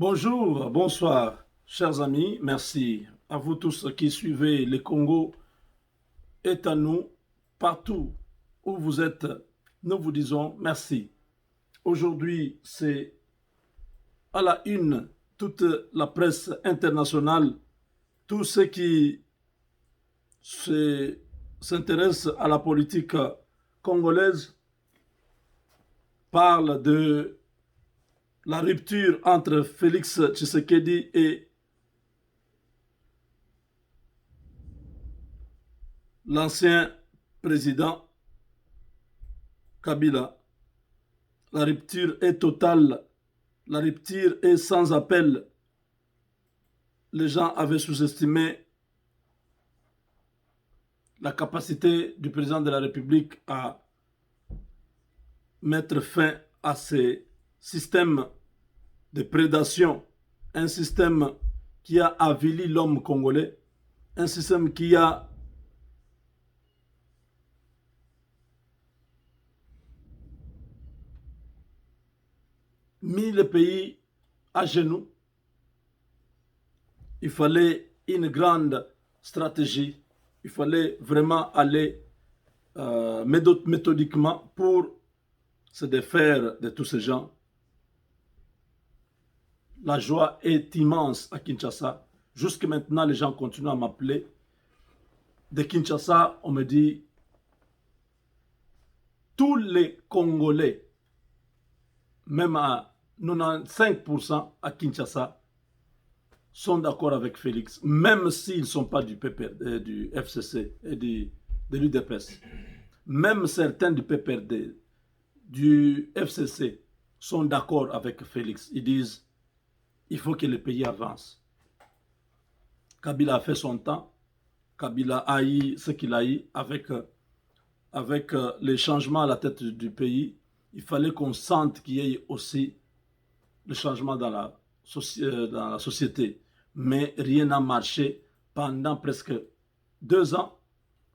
Bonjour, bonsoir, chers amis. Merci à vous tous qui suivez le Congo est à nous. Partout où vous êtes, nous vous disons merci. Aujourd'hui, c'est à la une toute la presse internationale, tous ceux qui s'intéressent à la politique congolaise parlent de la rupture entre Félix Tshisekedi et l'ancien président Kabila. La rupture est totale, la rupture est sans appel. Les gens avaient sous-estimé la capacité du président de la République à mettre fin à ces systèmes de prédation, un système qui a avili l'homme congolais, un système qui a mis le pays à genoux. Il fallait une grande stratégie. Il fallait vraiment aller méthodiquement pour se défaire de tous ces gens. La joie est immense à Kinshasa. Jusque maintenant, les gens continuent à m'appeler. De Kinshasa, on me dit tous les Congolais, même à 95% à Kinshasa, sont d'accord avec Félix, même s'ils ne sont pas du PPRD, du FCC et de l'UDPS. Même certains du PPRD, du FCC, sont d'accord avec Félix. Ils disent il faut que le pays avance. Kabila a fait son temps. Kabila a eu ce qu'il a eu avec les changements à la tête du pays. Il fallait qu'on sente qu'il y ait aussi le changement dans la société. Mais rien n'a marché pendant presque 2 ans.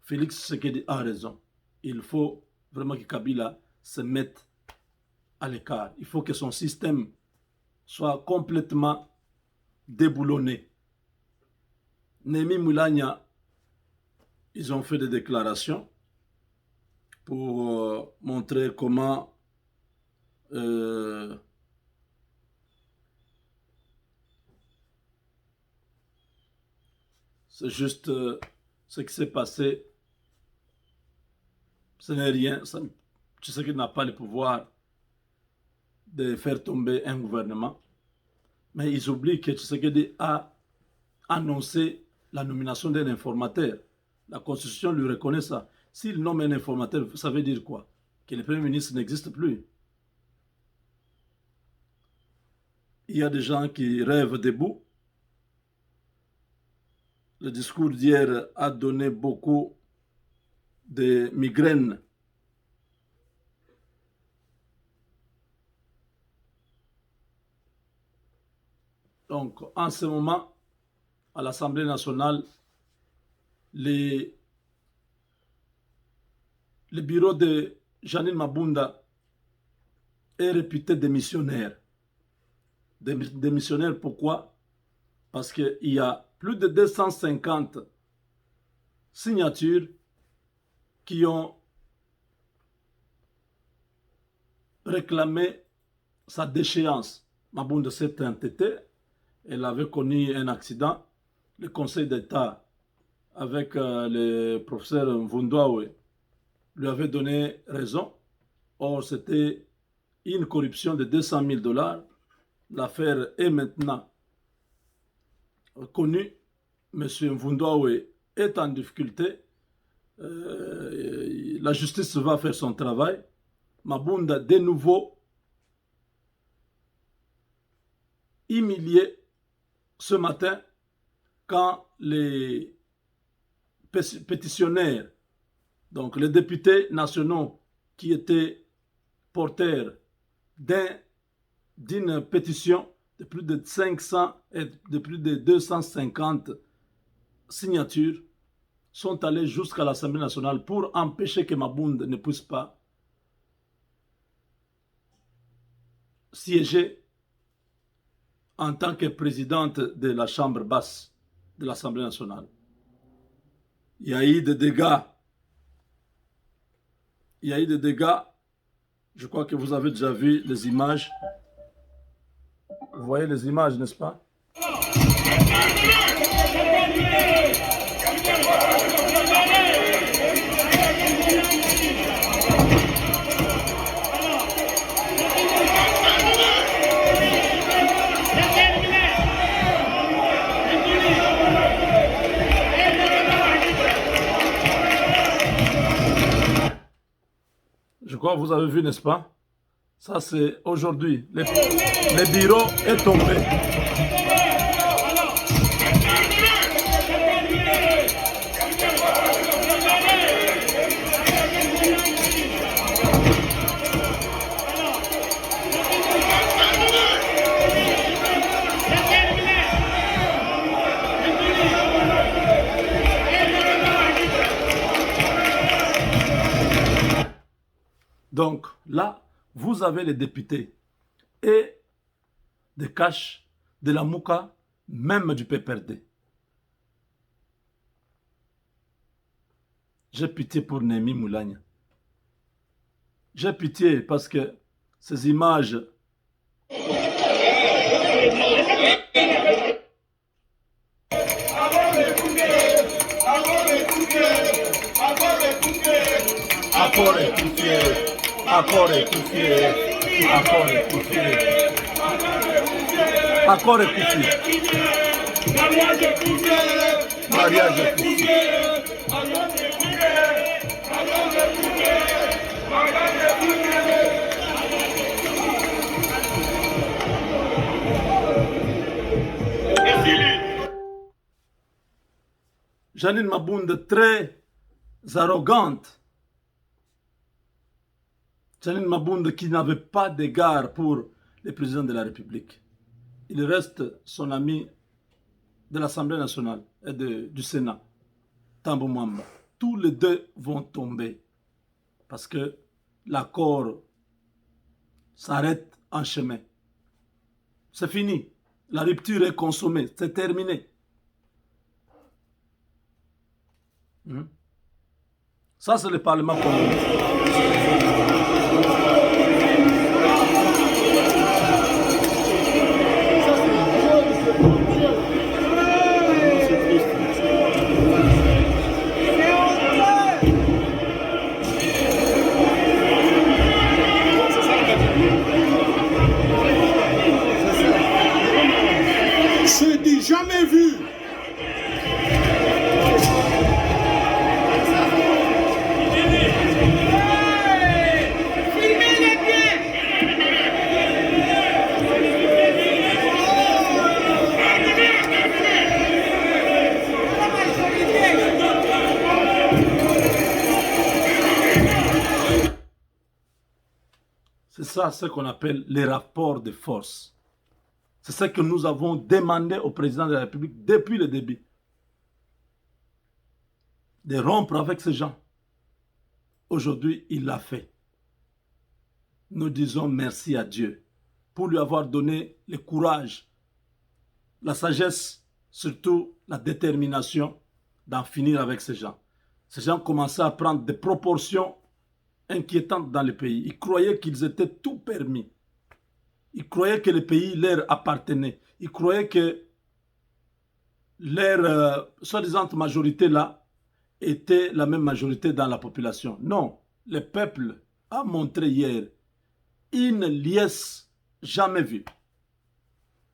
Félix Tshisekedi a raison. Il faut vraiment que Kabila se mette à l'écart. Il faut que son système soit complètement déboulonné. Némi Moulania, ils ont fait des déclarations pour montrer comment c'est juste ce qui s'est passé. Ce n'est rien. Tu sais qu'il n'a pas le pouvoir de faire tomber un gouvernement. Mais ils oublient que Tshisekedi a annoncé la nomination d'un informateur. La Constitution lui reconnaît ça. S'il nomme un informateur, ça veut dire quoi? Que le Premier ministre n'existe plus. Il y a des gens qui rêvent debout. Le discours d'hier a donné beaucoup de migraines. Donc, en ce moment, à l'Assemblée nationale, le bureau de Janine Mabunda est réputé démissionnaire. Démissionnaire, pourquoi? Parce qu'il y a plus de 250 signatures qui ont réclamé sa déchéance. Mabunda s'est entêtée. Elle avait connu un accident. Le Conseil d'État, avec le professeur Mvundoawe, lui avait donné raison. Or, c'était une corruption de 200 000 $. L'affaire est maintenant connue. M. Mvundoawe est en difficulté. La justice va faire son travail. Mabunda, de nouveau, humilié ce matin quand les pétitionnaires, donc les députés nationaux qui étaient porteurs d'une pétition de plus de 500 et de plus de 250 signatures, sont allés jusqu'à l'Assemblée nationale pour empêcher que Mabunda ne puisse pas siéger en tant que présidente de la Chambre basse de l'Assemblée nationale. Il y a eu des dégâts. Il y a eu des dégâts. Je crois que vous avez déjà vu les images. Vous voyez les images, n'est-ce pas? Je crois que vous avez vu, n'est-ce pas? Ça, c'est aujourd'hui. Le bureau est tombé. Donc là, vous avez les députés et des caches de la Mouka, même du PPRD. J'ai pitié pour Némi Moulagna. J'ai pitié parce que ces images... Encore étouffé, encore étouffé, encore étouffé, encore étouffé. Mariage étouffé. Janine Mabounde très arrogante. Janine Mabounde qui n'avait pas d'égard pour le président de la République. Il reste son ami de l'Assemblée nationale et du Sénat, Tambou Mwamba. Tous les deux vont tomber parce que l'accord s'arrête en chemin. C'est fini. La rupture est consommée. C'est terminé. Ça, c'est le Parlement congolais. C'est du jamais vu. C'est ça ce qu'on appelle les rapports de force. C'est ce que nous avons demandé au président de la République depuis le début. De rompre avec ces gens. Aujourd'hui, il l'a fait. Nous disons merci à Dieu pour lui avoir donné le courage, la sagesse, surtout la détermination d'en finir avec ces gens. Ces gens commençaient à prendre des proportions inquiétantes dans le pays. Ils croyaient qu'ils étaient tout permis. Ils croyaient que le pays leur appartenait. Ils croyaient que leur soi-disant majorité là était la même majorité dans la population. Non, le peuple a montré hier une liesse jamais vue.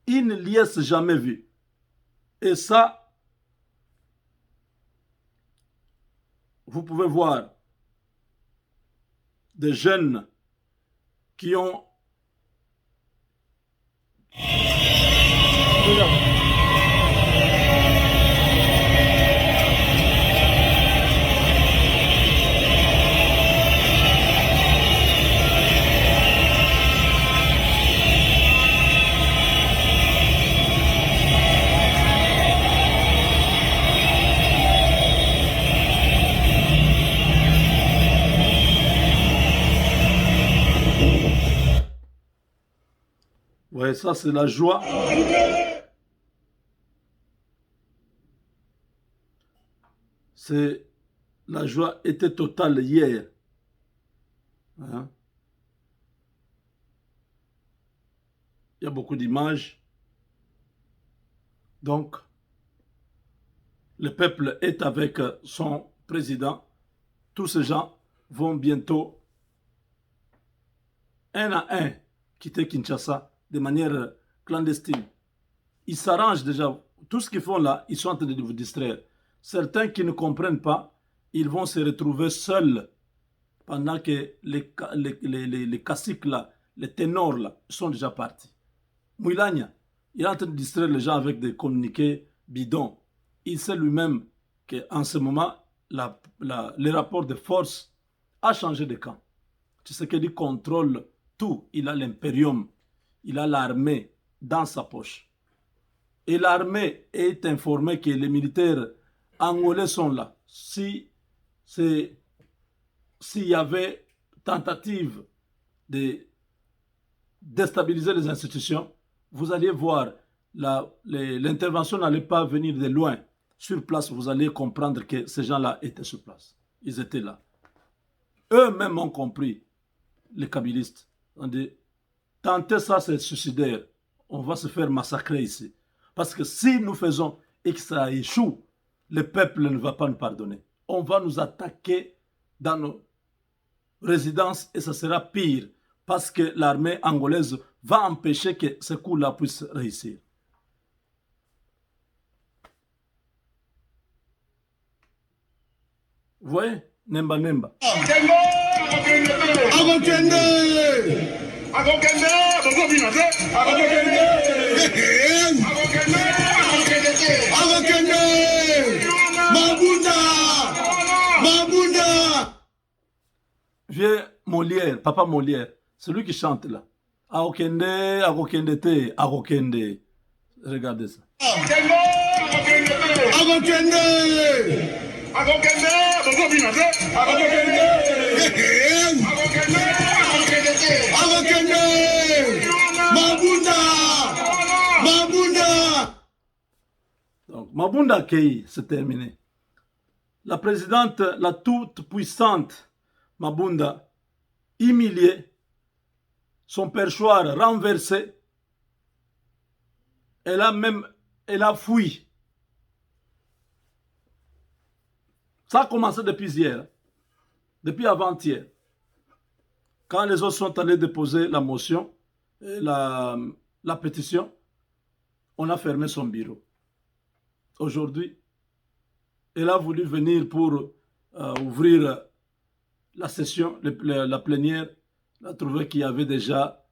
Une liesse jamais vue. Et ça, vous pouvez voir des jeunes qui ont... Ouais, ça c'est la joie. La joie était totale hier. Hein? Il y a beaucoup d'images. Donc, le peuple est avec son président. Tous ces gens vont bientôt, un à un, quitter Kinshasa de manière clandestine. Ils s'arrangent déjà. Tout ce qu'ils font là, ils sont en train de vous distraire. Certains qui ne comprennent pas, ils vont se retrouver seuls pendant que les caciques là, les ténors là, sont déjà partis. Mouilagna, il est en train de distraire les gens avec des communiqués bidons. Il sait lui-même qu'en ce moment, le rapport de force a changé de camp. Tshisekedi contrôle tout. Il a l'impérium, il a l'armée dans sa poche. Et l'armée est informée que les militaires angolais sont là. S'il y avait tentative de déstabiliser les institutions, vous alliez voir, l'intervention n'allait pas venir de loin. Sur place, vous allez comprendre que ces gens-là étaient sur place. Ils étaient là. Eux-mêmes ont compris, les kabylistes. On dit, tenter ça, c'est suicidaire. On va se faire massacrer ici. Parce que si nous faisons et que ça échoue, le peuple ne va pas nous pardonner. On va nous attaquer dans nos résidences et ça sera pire. Parce que l'armée angolaise va empêcher que ce coup-là puisse réussir. Vous voyez? Nemba Nemba. Viens Molière, papa Molière, celui qui chante là. Agokende, agokende te, agokende. Regardez ça. Donc, Mabunda Kei, c'est terminé. La présidente, la toute puissante Mabunda, humiliée, son perchoir renversé, elle a fui. Ça a commencé depuis hier, depuis avant-hier. Quand les autres sont allés déposer la motion, la pétition, on a fermé son bureau. Aujourd'hui, elle a voulu venir pour ouvrir la session, la plénière. Elle a trouvé qu'il y avait déjà,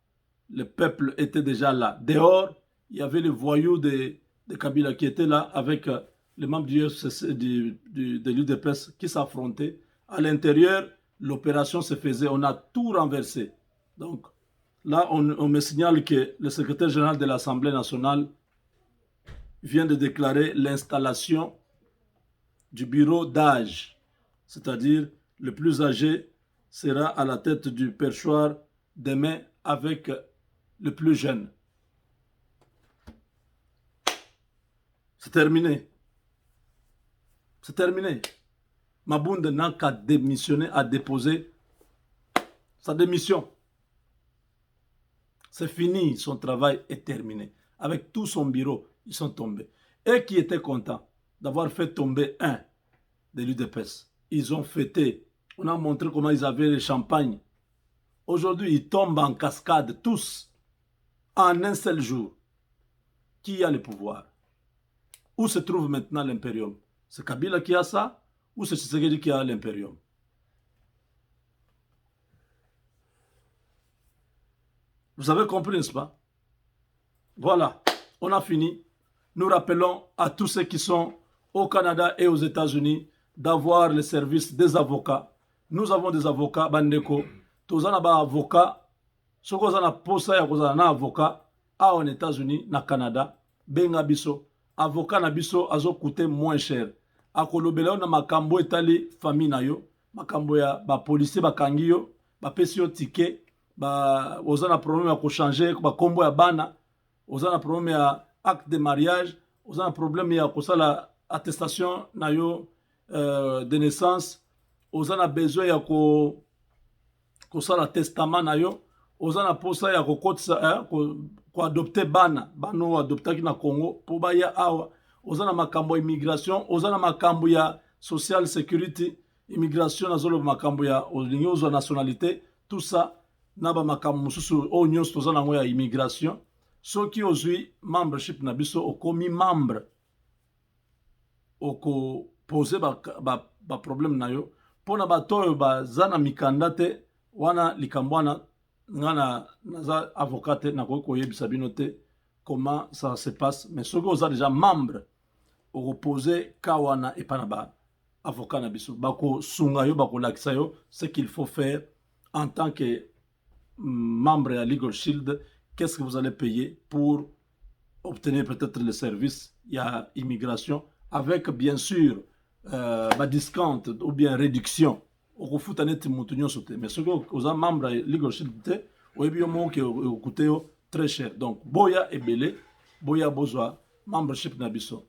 le peuple était déjà là. Dehors, il y avait les voyous de Kabila qui étaient là avec les membres de l'UDPS qui s'affrontaient. À l'intérieur, l'opération se faisait, on a tout renversé. Donc là, on me signale que le secrétaire général de l'Assemblée nationale vient de déclarer l'installation du bureau d'âge, c'est-à-dire le plus âgé sera à la tête du perchoir demain avec le plus jeune. C'est terminé. C'est terminé. Mabunda n'a qu'à démissionner, à déposer sa démission. C'est fini, son travail est terminé. Avec tout son bureau, ils sont tombés. Et qui étaient contents d'avoir fait tomber un de l'UDPS. Ils ont fêté. On a montré comment ils avaient le champagne. Aujourd'hui, ils tombent en cascade, tous, en un seul jour. Qui a le pouvoir? Où se trouve maintenant l'impérium? C'est Kabila qui a ça ou c'est Tshisekedi qui a l'impérium? Vous avez compris, n'est-ce pas? Voilà, on a fini. Nous rappelons à tous ceux qui sont au Canada et aux États-Unis d'avoir le service des avocats. Nous avons des avocats, Bandeko. Tous les avocats, ceux qui ont posa ya kozala na avocat, aux États-Unis, na Canada, benga biso. Avocat na biso azo coûter moins cher. Akolobela na makambo etali famille na yo, makambo ya ba policier bakangi yo, ba pesi yo ticket, ba ozana problème ya ko changer ba kombo ya bana, oza na problème ya acte de mariage, oza na problème ya kosala attestation na yo de naissance, oza na besoin ya kosala testament na yo, oza na posa ya kokotisa koadopte bana oyo adoptaki na Congo po baya awa, oza na makambo ya immigration, oza na makambo ya social security, immigration nazoloba makambo ya olingi ozwa nationalité, tout ça na ba makambo mosusu oyo nyonso toza nango ya immigration. Soki ozwi membership na biso okomi membre, okopose ba problème na yo mpona bato oyo baza na mikanda te wana likambo wana nga naza avocat te nakoki koyebisa bino te comment ça se passe. Mais soki oza déjà membre okopose ka wana epa na ba avocat na biso bakosunga yo, bakolakisa yo ce qu'il faut faire en tant que membre à Legal Shield. Qu'est-ce que vous allez payer pour obtenir peut-être le service, il y a immigration, avec bien sûr discount ou bien réduction. Au foot net montunyo sauté. Mais ce que vous avez membre Legal Shield, ou bien mon qui coûte très cher. Donc boya et belé, boya bozwa membership na biso.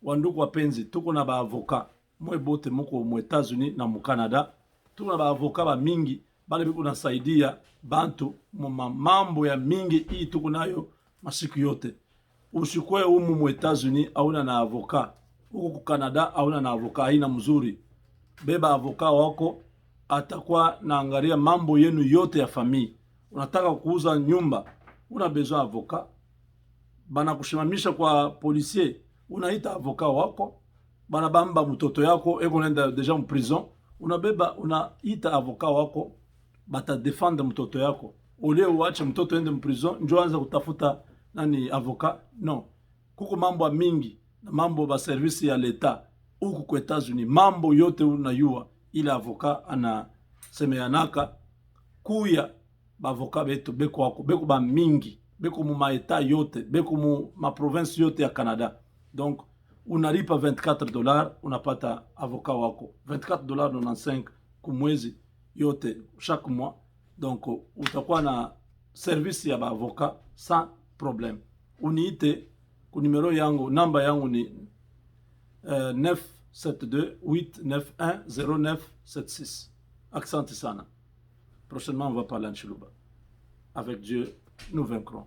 Wanduku wapenzi, tuko na ba avocat. Mwe bote moko mu États-Unis na mu Canada. Tuko na ba avocat ba mingi, bale biku nasaidia bantu mambo ya mingi hii tuko nayo masiku yote. Usikwe umu mu États-Unis hauna na avocat. Huko ku Canada hauna na avocat, haina mzuri. Beba avocat wako atakuwa naangalia mambo yenu yote ya famii. Unataka kuuza nyumba, una besoin avocat. Bana kushimamisha kwa policier, unaita avocat wako. Bana bamba mtoto yako eko nenda deja mu prison, unabeba unaita avocat wako, bata defendre mtoto yako. Ole uache mtoto ende mu prison, njo anza kutafuta nani avocat? Non. Kuko mambo mingi na mambo ba service ya leta huku kwa États-Unis, mambo yote unayua ile avocat ana semeanaka kuya ba avocat betu beko wako beko ba mingi beko mu maeta yote beko mu ma province yote ya Canada. Donc unalipa $24 unapata avocat wako, $24.95 kumwezi yote chaque mois. Donc utakuwa na service ya ba avocat sans problème. Uniite ku numero yangu, namba yangu ni 972-891-0976. Accent sana. Prochainement, on va parler en Chiluba. Avec Dieu, nous vaincrons.